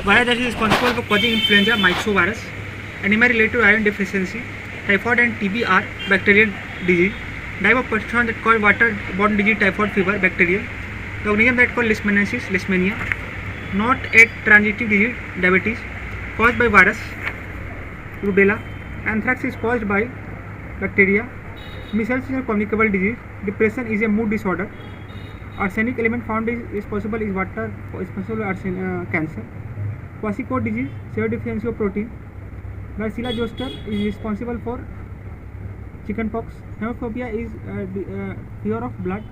Virus that is responsible for causing influenza, myxovirus. Anemia related to iron deficiency. Typhoid and TB are bacterial disease. Type of pathogen that cause waterborne disease, typhoid fever, bacterial. The organism that cause leishmaniasis, leishmania. Not a transitive disease, diabetes, caused by virus, rubella. Anthrax is caused by bacteria. Measles is a communicable disease. Depression is a mood disorder. Arsenic element found is possible is water is possible cancer. Quasicoat disease, severe deficiency of protein. Varicella zoster is responsible for chickenpox. Hemophobia is fear of blood.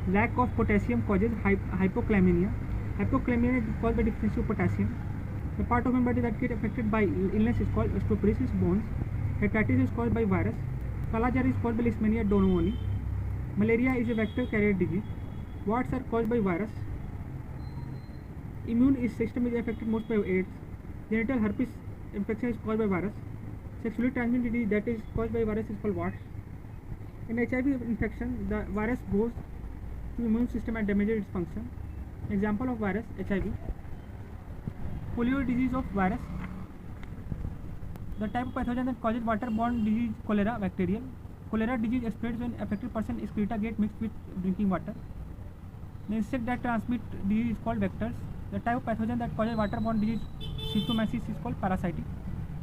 Lack of potassium causes hypokalemia. Hypokalemia is caused by deficiency of potassium. The part of human body that get affected by illness is called osteoporosis, bones. Hepatitis is caused by virus. Kala-Azar is caused by Leishmania pneumoniae. Malaria is a vector carrier disease. Warts are caused by virus. Immune system is affected most by AIDS. Genital herpes infection is caused by virus. Sexually transmitted disease that is caused by virus is called warts. In HIV infection, the virus goes to immune system and damages its function. Example of virus HIV. Polio disease of virus. The type of pathogen that causes waterborne disease, cholera, bacterial. Cholera disease spreads when affected person excreta get mixed with drinking water. The insect that transmit disease is called vectors. The type of pathogen that causes waterborne disease, schistosomiasis, is called parasitic.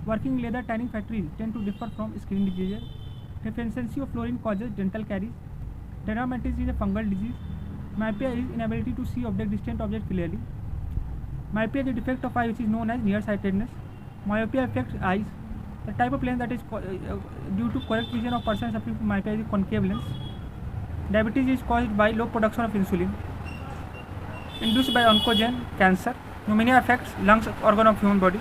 Working leather tanning factories tend to differ from skin diseases. Deficiency of fluorine causes dental caries. Dermatitis is a fungal disease. Myopia is inability to see distant objects clearly. Myopia is a defect of eye which is known as nearsightedness. Myopia affects eyes. The type of lens that is due to correct vision of person suffering from myopia is concave lens. Diabetes is caused by low production of insulin. Induced by oncogene, cancer. Pneumonia affects lungs organ of human body.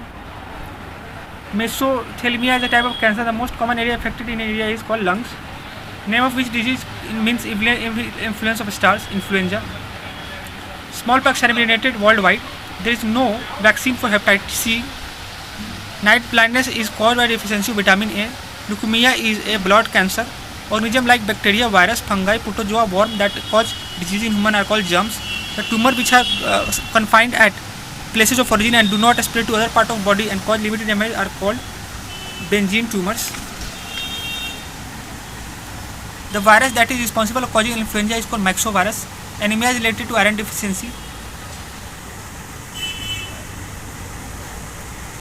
Mesothelioma is a type of cancer. The most common area affected in area is called lungs. Name of which disease means influence of stars, influenza. Smallpox has been eliminated worldwide. There is no vaccine for hepatitis C. Night blindness is caused by deficiency of vitamin A. Leukemia is a blood cancer. Organisms like bacteria, virus, fungi, protozoa, worm that cause disease in human are called germs. The tumor which are confined at places of origin and do not spread to other part of body and cause limited damage are called benign tumors. The virus that is responsible for causing influenza is called myxovirus. Anemia is related to iron deficiency.